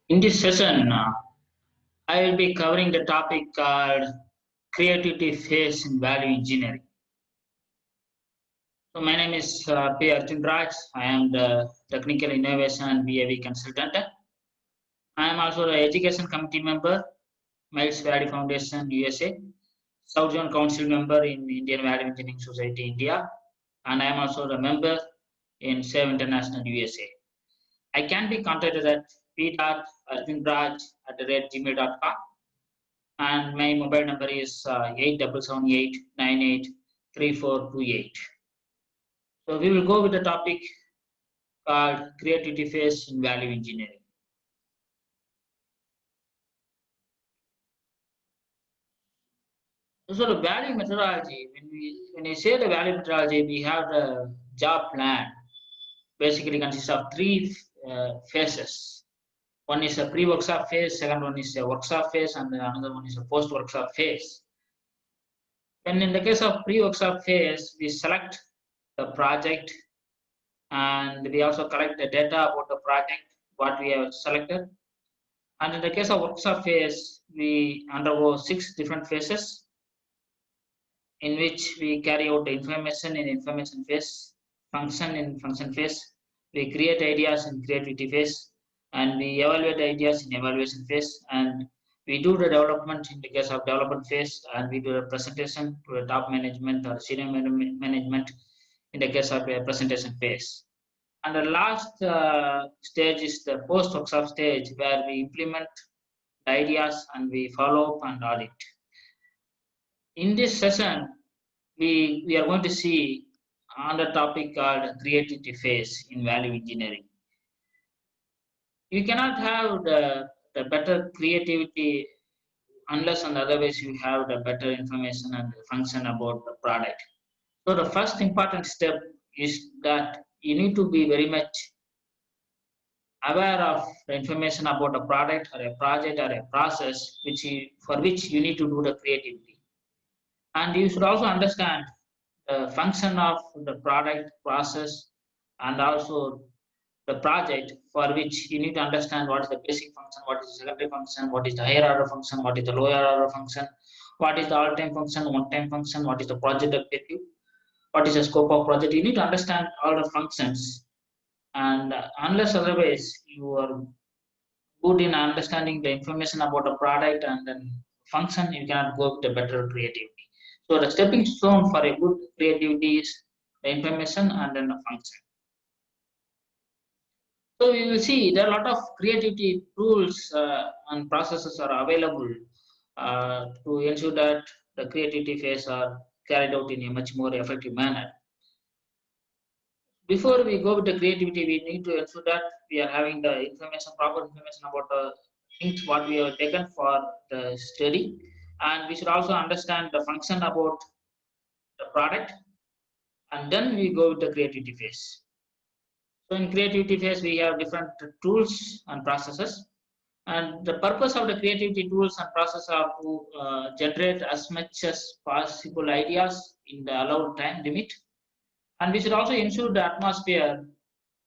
In this session, I will be covering the topic called creativity phase in value engineering. So my name is P.Arjunraj. I am the Technical Innovation and VAVE Consultant. I am also the Education Committee member, Miles Valley Foundation, USA, South Zone Council member in Indian Value Engineering Society, India, and I am also the member in SAVE International, USA. I can be contacted at p.arjunraj@gmail.com. And my mobile number is 8778983428. So we will go with the topic called creativity phase in value engineering. So the value methodology, when we say the value methodology, we have the job plan. Basically consists of three phases. One is a pre-workshop phase, second one is a workshop phase, and another one is a post-workshop phase. And in the case of pre-workshop phase, we select the project and we also collect the data about the project, what we have selected. And in the case of workshop phase, we undergo 6 different phases in which we carry out the information in information phase, function in function phase, we create ideas in creativity phase, and we evaluate ideas in evaluation phase, and we do the development in the case of development phase, and we do the presentation to the top management or senior management in the case of a presentation phase. And the last stage is the post-workshop stage where we implement the ideas and we follow up and audit. In this session, we are going to see on the topic called creativity phase in value engineering. You cannot have the better creativity unless and otherwise you have the better information and function about the product. So the first important step is that you need to be very much aware of the information about a product or a project or a process for which you need to do the creativity. And you should also understand the function of the product, process, and also the project for which you need to understand what is the basic function, what is the secondary function, what is the higher order function, what is the lower order function, what is the all-time function, one-time function, what is the project objective, what is the scope of project. You need to understand all the functions, and unless otherwise you are good in understanding the information about a product and then function, you cannot go with the better creativity. So the stepping stone for a good creativity is the information and then the function. So we will see there are a lot of creativity tools and processes are available to ensure that the creativity phase are carried out in a much more effective manner. Before we go with the creativity, we need to ensure that we are having the information, proper information about the things what we have taken for the study, and we should also understand the function about the product, and then we go with the creativity phase. So in creativity phase, we have different tools and processes, and the purpose of the creativity tools and process are to generate as much as possible ideas in the allowed time limit. And we should also ensure the atmosphere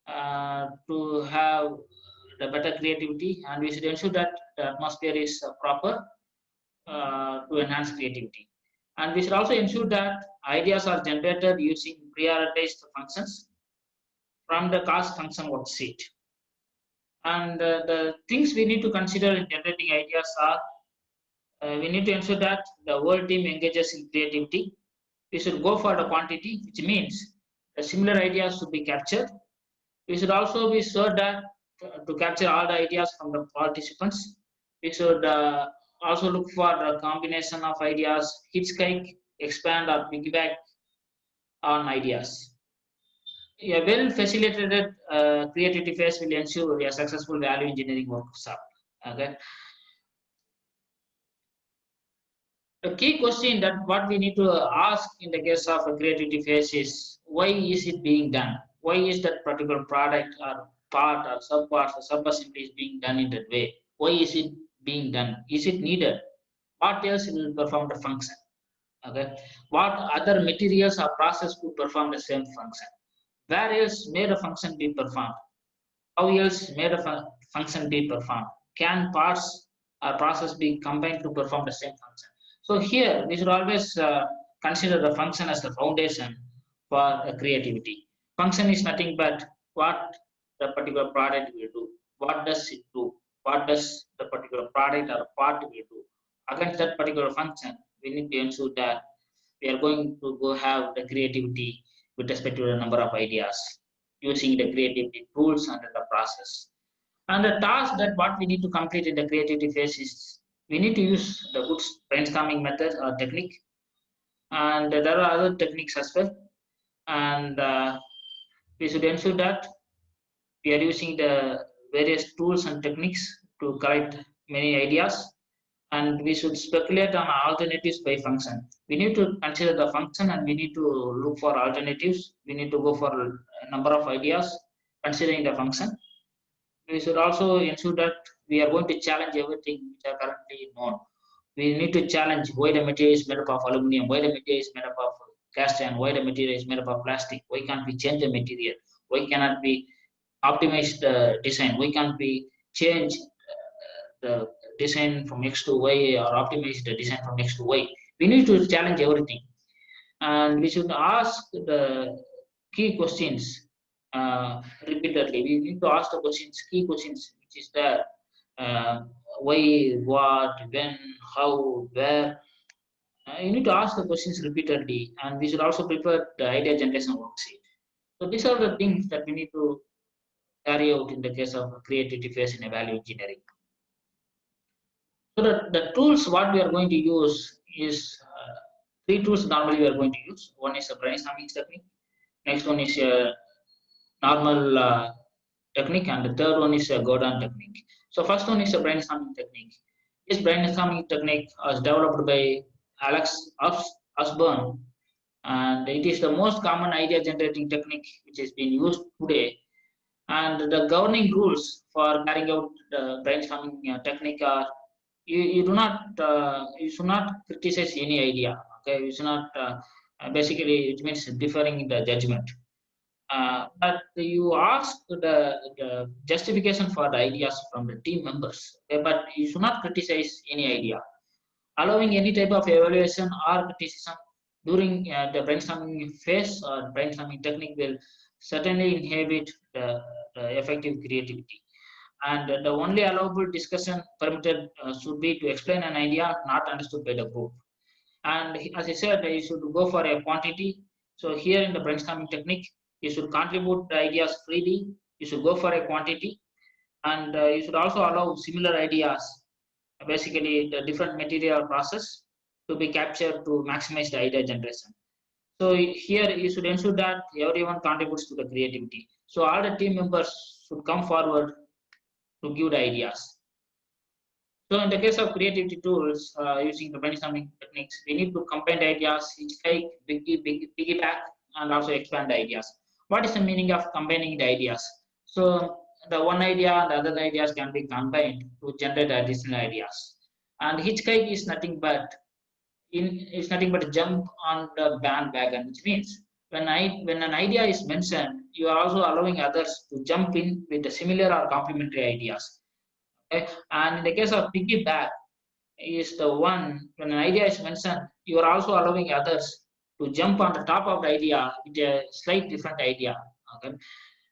to have the better creativity, and we should ensure that the atmosphere is proper to enhance creativity. And we should also ensure that ideas are generated using prioritized functions from the cost function worksheet. And the things we need to consider in generating ideas are we need to ensure that the whole team engages in creativity. We should go for the quantity, which means the similar ideas should be captured. We should also be sure that to capture all the ideas from the participants. We should also look for a combination of ideas, hitchhike, expand, or piggyback on ideas. A well facilitated creativity phase will ensure a successful value engineering workshop. Okay. The key question that what we need to ask in the case of a creativity phase is why is it being done? Why is that particular product or part or subparts or subassembly is being done in that way? Why is it being done? Is it needed? What else will perform the function? Okay. What other materials or process could perform the same function? Where else may the function be performed? How else may the function be performed? can parts or process be combined to perform the same function? So here we should always consider the function as the foundation for creativity. Function is nothing but what the particular product will do. What does it do? What does the particular product or part will do? Against that particular function, we need to ensure that we are going to go have the creativity with respect to the number of ideas using the creativity tools under the process. And the task that what we need to complete in the creativity phase is we need to use the good brainstorming method or technique, and there are other techniques as well. And we should ensure that we are using the various tools and techniques to collect many ideas, and we should speculate on alternatives by function. We need to consider the function and we need to look for alternatives. We need to go for a number of ideas considering the function. We should also ensure that we are going to challenge everything which are currently known. We need to challenge why the material is made up of aluminum, why the material is made up of cast iron, why the material is made up of plastic, why can't we change the material, why cannot we optimize the design, why can't we change the design from X to Y or optimize the design from X to Y. We need to challenge everything, and we should ask the key questions repeatedly. We need to ask the questions, key questions, which is the why, what, when, how, where. You need to ask the questions repeatedly, and we should also prepare the idea generation worksheet. So these are the things that we need to carry out in the case of creativity phase in value engineering. So the tools what we are going to use is three tools normally we are going to use. One is a brainstorming technique. Next one is a normal technique, and the third one is a Gordon technique. So first one is a brainstorming technique. This brainstorming technique was developed by Alex Osborne, and it is the most common idea generating technique which is being used today. And the governing rules for carrying out the brainstorming technique are you do not you should not criticize any idea. Okay, you should not basically it means differing in the judgment. But you ask the justification for the ideas from the team members. Okay, but you should not criticize any idea. Allowing any type of evaluation or criticism during the brainstorming phase or brainstorming technique will certainly inhibit the effective creativity. And the only allowable discussion permitted should be to explain an idea not understood by the group. And as I said, you should go for a quantity. So here in the brainstorming technique, you should contribute the ideas freely. You should go for a quantity, and you should also allow similar ideas, basically the different material process, to be captured to maximize the idea generation. So here you should ensure that everyone contributes to the creativity. So all the team members should come forward to give the ideas. So in the case of creativity tools, using the brainstorming techniques, we need to combine the ideas, hitchhike, piggyback, and also expand the ideas. What is the meaning of combining the ideas? So the one idea and the other ideas can be combined to generate additional ideas. And hitchhike is nothing but jump on the bandwagon, which means when an idea is mentioned, you are also allowing others to jump in with the similar or complementary ideas. Okay? And in the case of piggyback, is the one when an idea is mentioned, you are also allowing others to jump on the top of the idea with a slight different idea. Okay?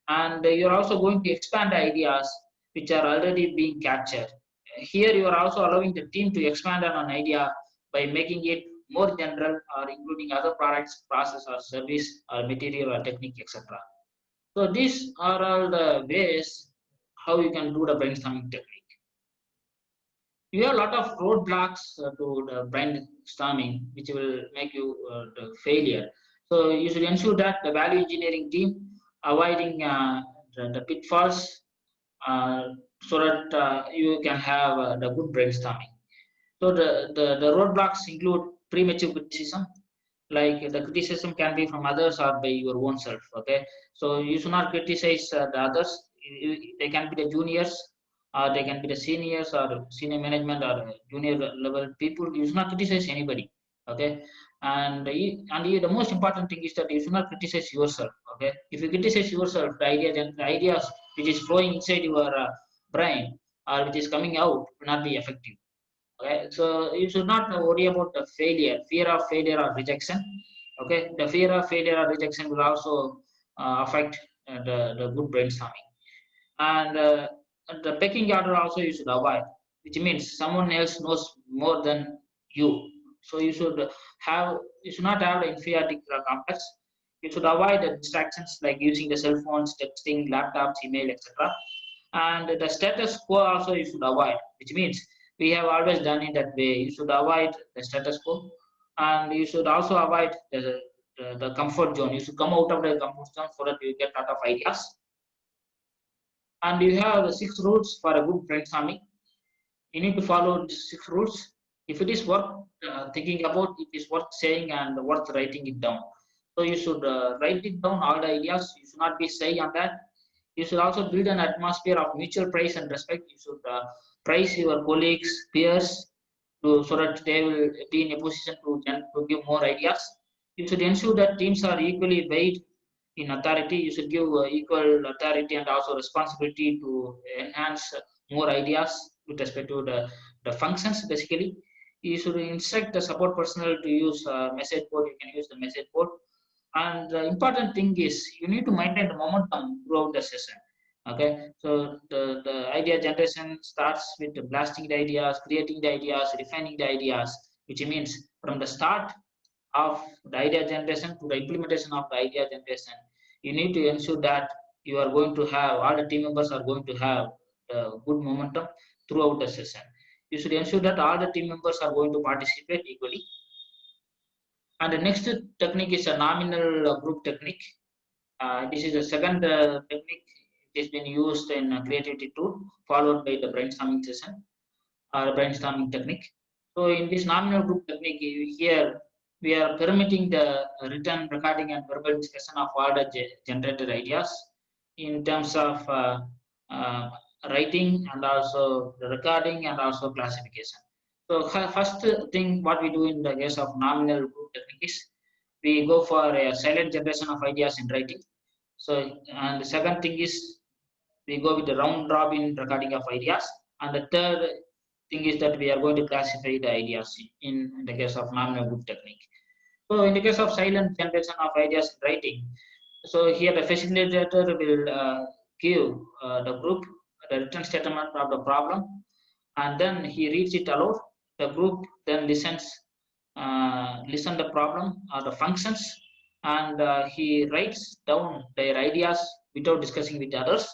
And you're also going to expand the ideas which are already being captured. Here you are also allowing the team to expand on an idea by making it more general or including other products, process or service or material or technique, etc. So these are all the ways how you can do the brainstorming technique. You have a lot of roadblocks to the brainstorming which will make you the failure. So you should ensure that the value engineering team avoiding the pitfalls so that you can have the good brainstorming. So the roadblocks include premature criticism, like the criticism can be from others or by your own self. Okay, so you should not criticize the others. They can be the juniors, or they can be the seniors or senior management or junior level people. You should not criticize anybody. Okay, and the most important thing is that you should not criticize yourself. Okay, if you criticize yourself, the ideas which is flowing inside your brain or which is coming out will not be effective. Okay, so you should not worry about the failure, fear of failure or rejection. Okay, the fear of failure or rejection will also affect the good brainstorming. And the pecking order also you should avoid, which means someone else knows more than you. So you should not have the inferiority complex. You should avoid the distractions like using the cell phones, texting, laptops, email, etc. And the status quo also you should avoid, which means we have always done it that way. You should avoid the status quo, and you should also avoid the comfort zone. You should come out of the comfort zone so that you get a lot of ideas. And you have the 6 rules for a good brainstorming. You need to follow these 6 rules. If it is worth thinking about, it is worth saying and worth writing it down. So you should write it down, all the ideas. You should not be shy on that. You should also build an atmosphere of mutual praise and respect. You should praise your colleagues, peers, so that they will be in a position to give more ideas. You should ensure that teams are equally weighed in authority. You should give equal authority and also responsibility to enhance more ideas with respect to the functions. Basically, you should instruct the support personnel to use message board. You can use the message board. And the important thing is you need to maintain the momentum throughout the session. Okay, so the idea generation starts with blasting the ideas, creating the ideas, refining the ideas, which means from the start of the idea generation to the implementation of the idea generation, you need to ensure that you are going to have all the team members are going to have good momentum throughout the session. You should ensure that all the team members are going to participate equally. And the next technique is a nominal group technique. This is the second technique. It has been used in creativity tool, followed by the brainstorming session or brainstorming technique. So in this nominal group technique, here we are permitting the written, recording, and verbal discussion of all the generated ideas in terms of writing and also the recording and also classification. So first thing what we do in the case of nominal group technique is we go for a silent generation of ideas in writing. So and the second thing is we go with the round robin recording of ideas. And the third thing is that we are going to classify the ideas in the case of nominal group technique. So in the case of silent generation of ideas in writing, so here the facilitator will give the group the written statement of the problem, and then he reads it aloud. The group then listen the problem or the functions, and he writes down their ideas without discussing with others.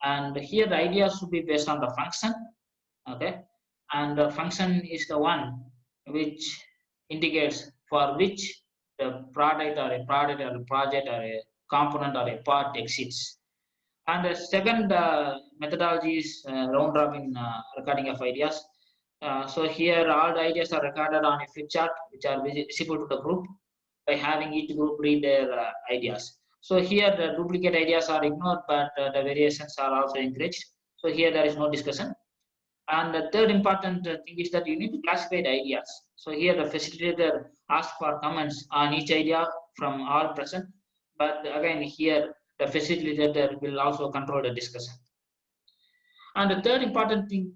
And here the ideas should be based on the function. Okay, and the function is the one which indicates for which the product or a project or a component or a part exists. And the second methodology is round robin recording of ideas. So here all the ideas are recorded on a flip chart which are visible to the group by having each group read their ideas. So here the duplicate ideas are ignored, but the variations are also encouraged. So here there is no discussion. And the third important thing is that you need to classify the ideas. So here the facilitator asks for comments on each idea from all present. But again here the facilitator will also control the discussion. And the third important thing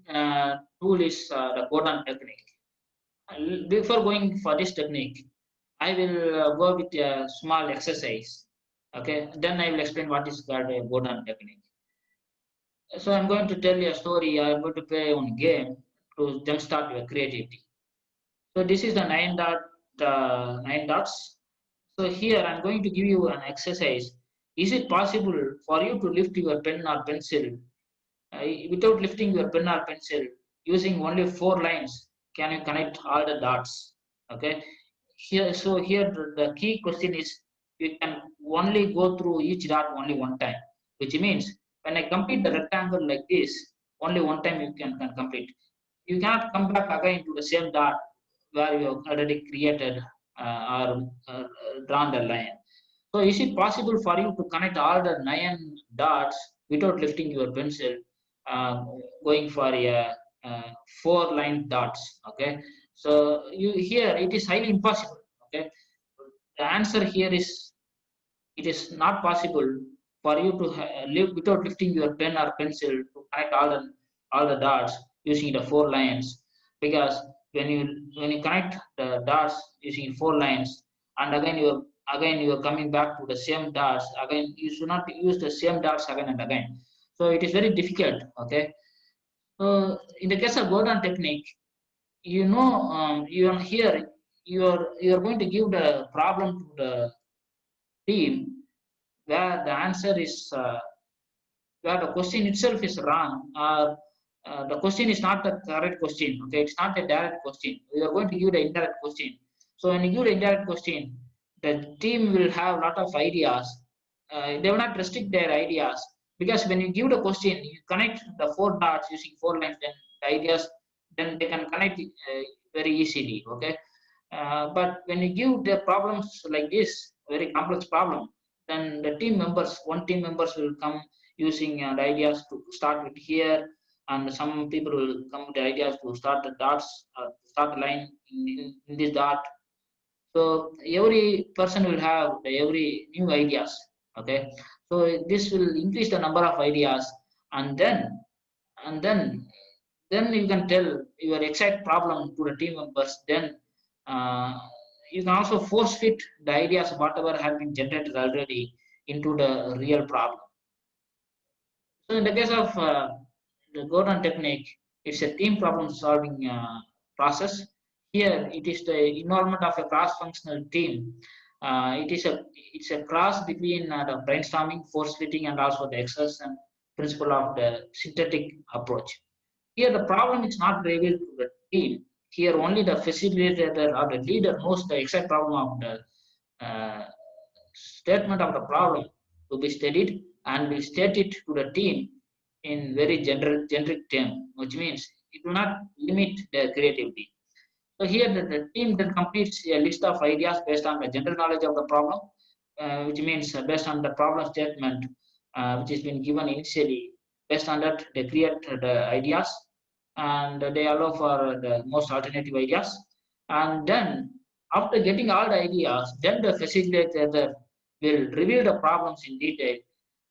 tool is the Gordon technique. Before going for this technique, I will go with a small exercise. Okay, then I will explain what is called a Gordon technique. So I'm going to tell you a story. I'm going to play one game to jumpstart your creativity. So this is the nine dots. So here I'm going to give you an exercise. Is it possible for you to lift your pen or pencil without lifting your pen or pencil using only 4 lines? Can you connect all the dots? Okay. Here the key question is you can only go through each dot only one time, which means when I complete the rectangle like this, only one time you can complete. You cannot come back again to the same dot where you have already created or drawn the line. So is it possible for you to connect all the 9 dots without lifting your pencil, uh, going for a 4 line dots? Okay. So here it is highly impossible. Okay. The answer here is it is not possible for you to live without lifting your pen or pencil to connect all the dots using the 4 lines, because when you connect the dots using 4 lines, and again you are coming back to the same dots again, you should not use the same dots again and again. So it is very difficult. Okay. So in the case of Gordon technique, you are here, you are going to give the problem to the team where the answer is where the question itself is wrong, or the question is not the correct question. Okay, it's not a direct question. We are going to give the indirect question. So when you give the indirect question, the team will have a lot of ideas. They will not restrict their ideas, because when you give the question, you connect the 4 dots using 4 lines. Then the ideas, then they can connect very easily. Okay, but when you give the problems like this, very complex problem, then the team members, one team members will come using the ideas to start with here, and some people will come with the ideas to start the dots, start the line in this dot. So every person will have every new ideas. Okay, so this will increase the number of ideas, and then you can tell your exact problem to the team members. Then uh, you can also force fit the ideas whatever have been generated already into the real problem. So in the case of the Gordon technique, it's a team problem solving process. Here it is the involvement of a cross-functional team. It's a cross between the brainstorming, force fitting, and also the exertion principle of the synthetic approach. Here the problem is not revealed to the team. Here only the facilitator or the leader knows the exact problem of the statement of the problem to be studied, and will state it to the team in very generic term, which means it will not limit their creativity. So here the team then completes a list of ideas based on the general knowledge of the problem, which means based on the problem statement which has been given initially. Based on that, they create the ideas, and they allow for the most alternative ideas. And then after getting all the ideas, then the facilitator will review the problems in detail,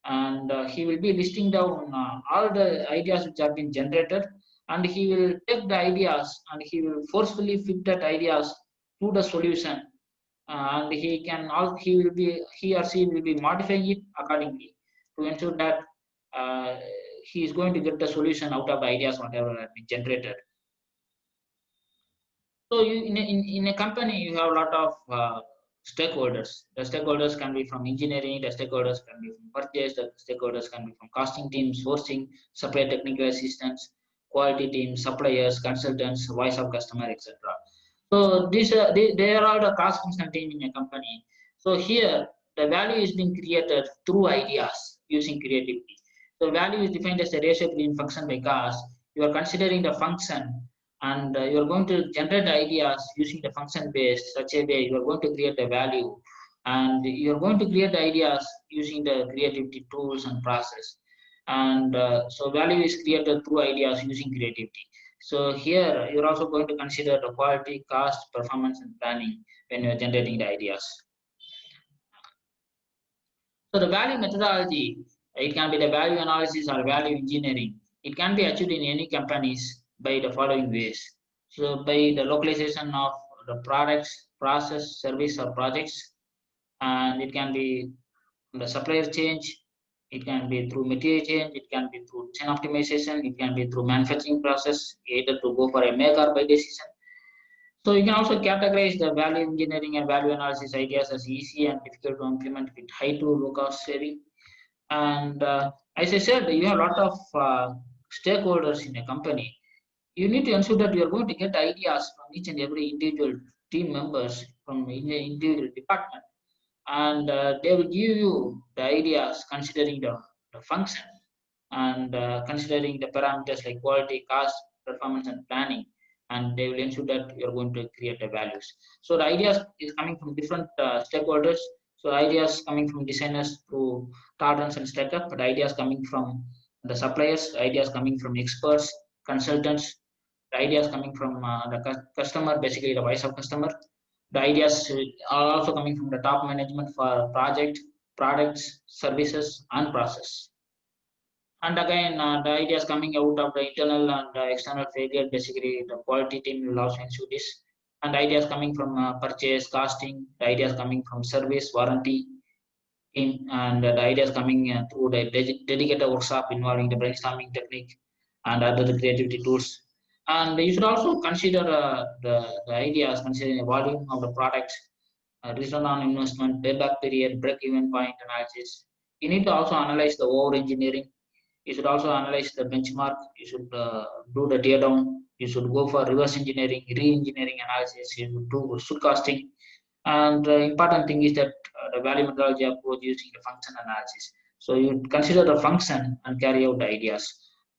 and he will be listing down all the ideas which have been generated, and he will take the ideas and he will forcefully fit that ideas to the solution, and he or she will be modifying it accordingly to ensure that uh, he is going to get the solution out of the ideas whatever have been generated. So in a company, you have a lot of stakeholders. The stakeholders can be from engineering, the stakeholders can be from purchase, the stakeholders can be from costing teams, sourcing, supply technical assistance, quality teams, suppliers, consultants, voice of customer, etc. So they are all the cross-functional team in a company. So here the value is being created through ideas using creativity. So value is defined as the ratio between function by cost. You are considering the function, and you are going to generate ideas using the function base such a way you are going to create the value, and you are going to create the ideas using the creativity tools and process. And so value is created through ideas using creativity. So here you're also going to consider the quality, cost, performance, and planning when you're generating the ideas. So the value methodology, it can be the value analysis or value engineering. It can be achieved in any companies by the following ways. So by the localization of the products, process, service, or projects, and it can be the supplier change, it can be through material change, it can be through chain optimization, it can be through manufacturing process, either to go for a make or buy decision. So you can also categorize the value engineering and value analysis ideas as easy and difficult to implement with high to low cost saving. And as I said, you have a lot of stakeholders in a company. You need to ensure that you are going to get ideas from each and every individual team members from individual department, and they will give you the ideas considering the function, and considering the parameters like quality, cost, performance, and planning, and they will ensure that you're going to create the values. So the ideas is coming from different stakeholders. So ideas coming from designers through tolerance and startup, but ideas coming from the suppliers, ideas coming from experts, consultants, the ideas coming from the customer, basically the voice of customer. The ideas are also coming from the top management for project, products, services, and process. And again, the ideas coming out of the internal and external failure, basically the quality team will also ensure this. And ideas coming from purchase, costing, the ideas coming from service, warranty team, and the ideas coming through the dedicated workshop involving the brainstorming technique and other creativity tools. And you should also consider the ideas, considering the volume of the product, return on investment, payback period, break-even point analysis. You need to also analyze the over engineering. You should also analyze the benchmark. You should do the tear down. You should go for reverse engineering, re-engineering analysis. You should do should costing. And the important thing is that the value methodology approach using the function analysis. So you consider the function and carry out the ideas.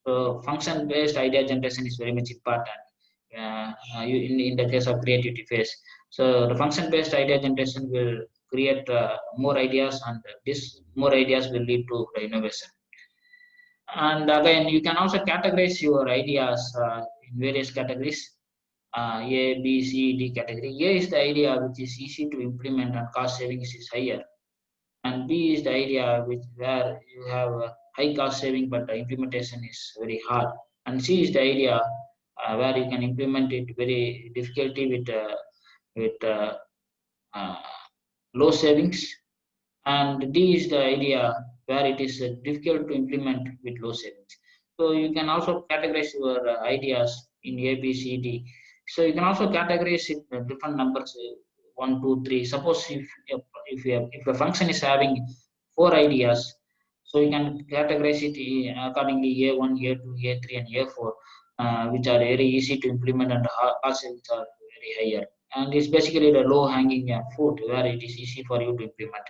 So function-based idea generation is very much important in the case of creativity phase. So the function-based idea generation will create more ideas, and this more ideas will lead to the innovation. And again, you can also categorize your ideas in various categories. A, B, C, D category. A is the idea which is easy to implement and cost savings is higher. And B is the idea which where you have a high cost saving but the implementation is very hard. And C is the idea where you can implement it very difficulty with uh, low savings. And D is the idea where it is difficult to implement with low savings. So you can also categorize your ideas in A, B, C, D. So you can also categorize it different numbers, 1, 2, 3. Suppose if a function is having 4 ideas, so you can categorize it accordingly A1, A2, A3, and A4, which are very easy to implement and cost savings are very higher. And it's basically the low hanging fruit where it is easy for you to implement.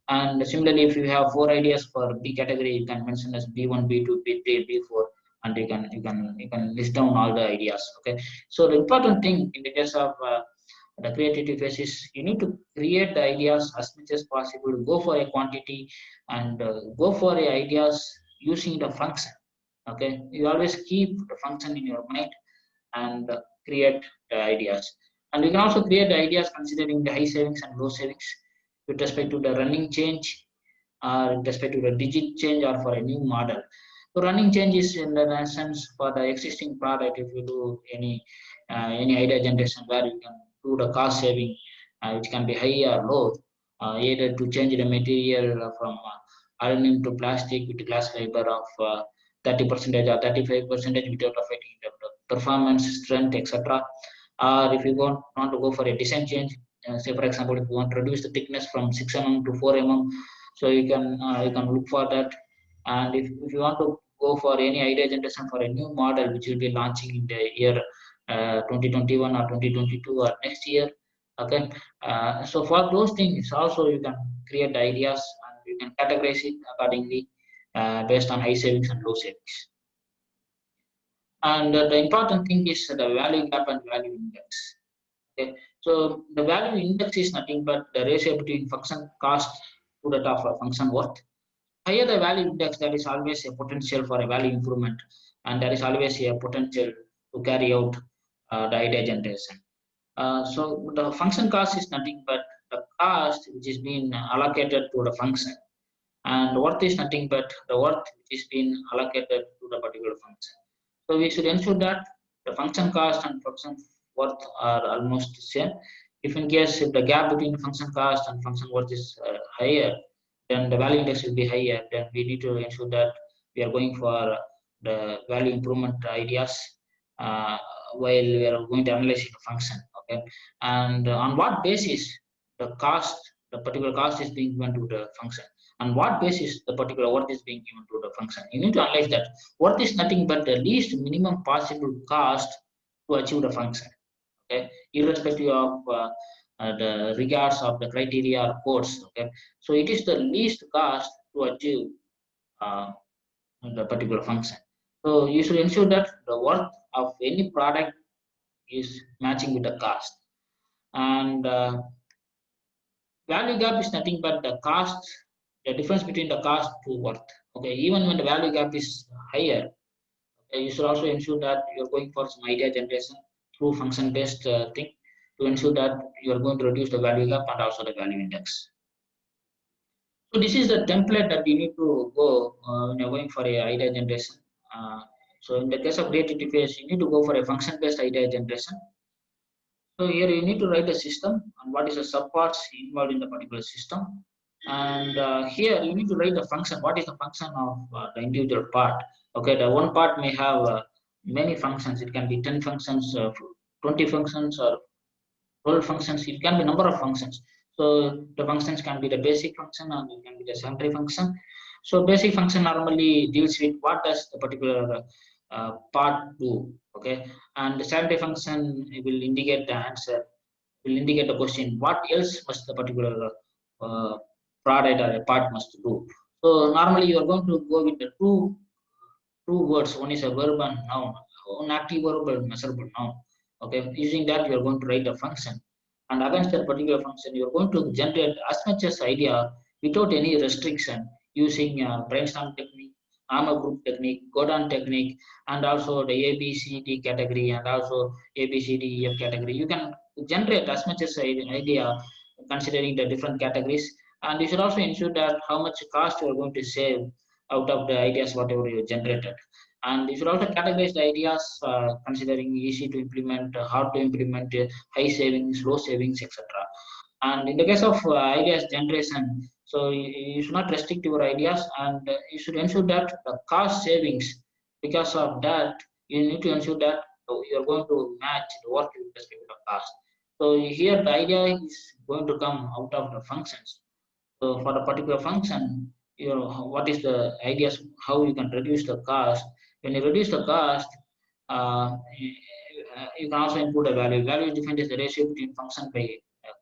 And similarly, if you have 4 ideas for B category, you can mention as B1, B2, B3, B4, and you can list down all the ideas. Okay. So the important thing in the case of the creativity phase is you need to create the ideas as much as possible. Go for a quantity and go for the ideas using the function. Okay. You always keep the function in your mind and create the ideas. And you can also create the ideas considering the high savings and low savings with respect to the running change, or with respect to the digit change, or for a new model. So running change is in the essence for the existing product. If you do any idea generation where you can do the cost saving, which can be high or low, either to change the material from aluminum to plastic with glass fiber of 30% or 35% without affecting the performance, strength, etc. Or if you want to go for a design change, say for example, if you want to reduce the thickness from 6 mm to 4 mm, so you can look for that. And if you want to go for any idea generation for a new model which will be launching in the year 2021 or 2022 or next year, okay. So for those things also you can create ideas and you can categorize it accordingly based on high savings and low savings. And the important thing is the value gap and value index. Okay. So the value index is nothing but the ratio between function cost to that of a function worth. Higher the value index, there is always a potential for a value improvement, and there is always a potential to carry out the idea generation. So the function cost is nothing but the cost which is being allocated to the function, and worth is nothing but the worth which is being allocated to the particular function. So we should ensure that the function cost and function worth are almost the same. If the gap between function cost and function worth is higher, then the value index will be higher. Then we need to ensure that we are going for the value improvement ideas while we are going to analyze the function. Okay, and on what basis the particular cost is being given to the function, on what basis the particular worth is being given to the function. You need to analyze that. Worth is nothing but the least minimum possible cost to achieve the function. Okay, irrespective of the regards of the criteria or codes. Okay, so it is the least cost to achieve uh, the particular function. So you should ensure that the worth of any product is matching with the cost. And value gap is nothing but the cost, the difference between the cost to worth. Okay, even when the value gap is higher, okay, you should also ensure that you're going for some idea generation through function-based thing to ensure that you are going to reduce the value gap and also the value index. So this is the template that you need to go when you're going for a idea generation. So in the case of creativity phase, you need to go for a function-based idea generation. So here you need to write a system and what is the subparts involved in the particular system. And here you need to write the function. What is the function of the individual part? Okay, the one part may have many functions. It can be 10 functions, 20 functions, or 12 functions. It can be number of functions. So the functions can be the basic function and it can be the secondary function. So basic function normally deals with what does the particular part do. Okay, and the secondary function will indicate the answer, will indicate the question. What else must the particular uh, product or a part must do? So normally you are going to go with the two words. One is a verb and noun, one active verb and measurable noun. Okay, using that you are going to write a function, and against that particular function you are going to generate as much as idea without any restriction using brainstorm technique, armor group technique, Godon technique, and also the ABCD category and also ABCDEF category. You can generate as much as idea considering the different categories, and you should also ensure that how much cost you are going to save out of the ideas whatever you generated. And you should also categorize the ideas considering easy to implement, hard to implement, high savings, low savings, etc. And in the case of ideas generation, so you should not restrict your ideas, and you should ensure that the cost savings, because of that you need to ensure that you are going to match the work with respect to the cost. So here the idea is going to come out of the functions. So for a particular function, what is the ideas how you can reduce the cost. When you reduce the cost, you can also input a value. Value is defined as the ratio between function by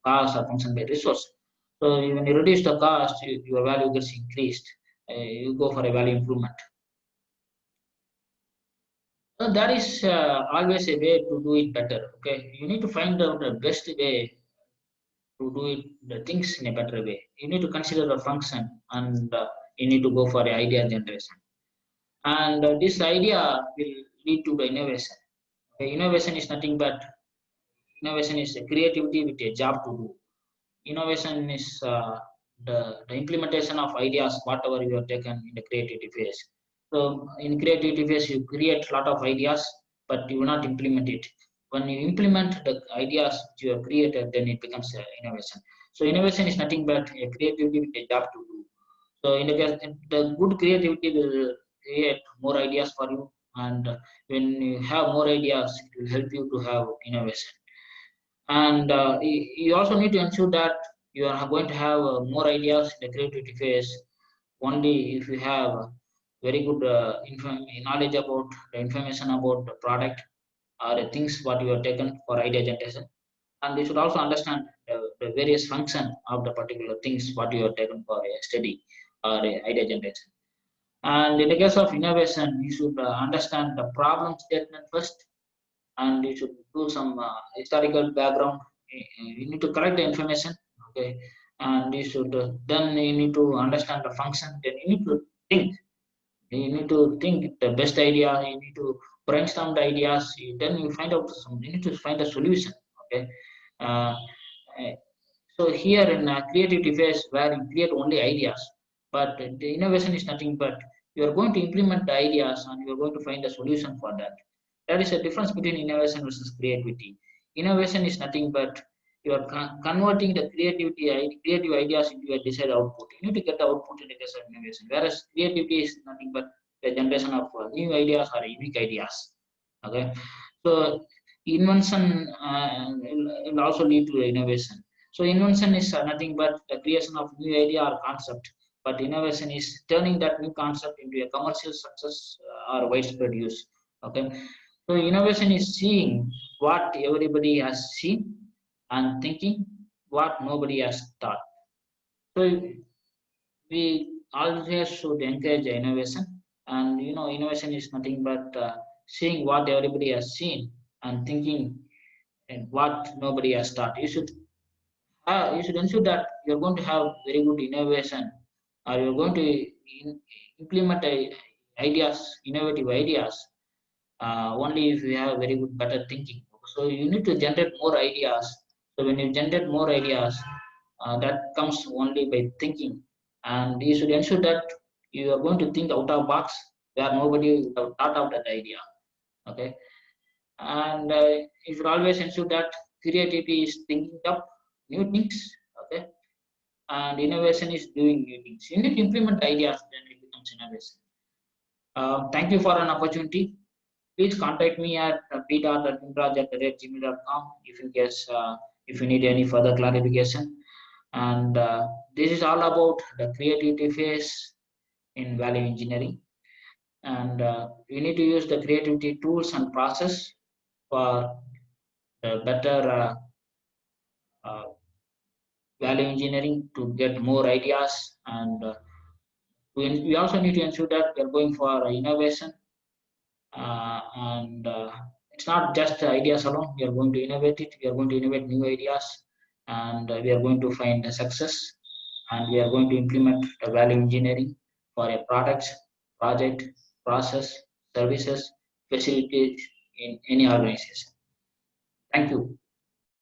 cost or function by resource. So when you reduce the cost, your value gets increased. You go for a value improvement. So that is always a way to do it better. Okay, you need to find out the best way to do it, the things in a better way. You need to consider the function, and you need to go for the idea generation. And this idea will lead to the innovation. Okay, innovation is nothing but innovation is a creativity with a job to do. Innovation is the implementation of ideas, whatever you have taken in the creativity phase. So in creativity phase, you create a lot of ideas, but you will not implement it. When you implement the ideas which you have created, then it becomes innovation. So innovation is nothing but a creativity with a job to do. So in the case, the good creativity will create more ideas for you, and when you have more ideas, it will help you to have innovation. And you also need to ensure that you are going to have more ideas in the creativity phase only if you have very good knowledge about the information about the product or the things what you have taken for idea generation. And you should also understand the various function of the particular things what you have taken for a study or a idea generation. And in the case of innovation, you should understand the problem statement first, and you should do some historical background. You need to collect the information, okay, and you should then you need to understand the function. Then you need to think. You need to think the best idea. You need to brainstorm the ideas. Then you find out some. You need to find a solution. Okay. Uh, uh, so here in creativity phase, where you create only ideas, but the innovation is nothing but you are going to implement the ideas and you are going to find a solution for that. That is a difference between innovation versus creativity. Innovation is nothing but you are converting the creative ideas into a desired output. You need to get the output in the case of innovation, whereas creativity is nothing but the generation of new ideas or unique ideas. Okay, so invention will also lead to innovation. So invention is nothing but the creation of new idea or concept, but innovation is turning that new concept into a commercial success or widespread use. Okay, so innovation is seeing what everybody has seen and thinking what nobody has thought. So we always should encourage innovation, and innovation is nothing but seeing what everybody has seen and thinking and what nobody has thought. You should ensure that you're going to have very good innovation, or you're going to implement ideas, innovative ideas, only if you have very good, better thinking. So you need to generate more ideas. So when you generate more ideas, that comes only by thinking. and you should ensure that you are going to think out of box where nobody would have thought of that idea. Okay, and you should always ensure that creativity is thinking up new things. Okay, and innovation is doing new things. You need to implement ideas, then it becomes innovation. Thank you for an opportunity. Please contact me at p.arjunraj@gmail.com if you guess if you need any further clarification. And this is all about the creativity phase in value engineering. And we need to use the creativity tools and process for better uh, value engineering to get more ideas. And we also need to ensure that we are going for innovation. And it's not just ideas alone. We are going to innovate it. We are going to innovate new ideas, and we are going to find a success. And we are going to implement the value engineering for a product, project, process, services, facilities in any organization. Thank you.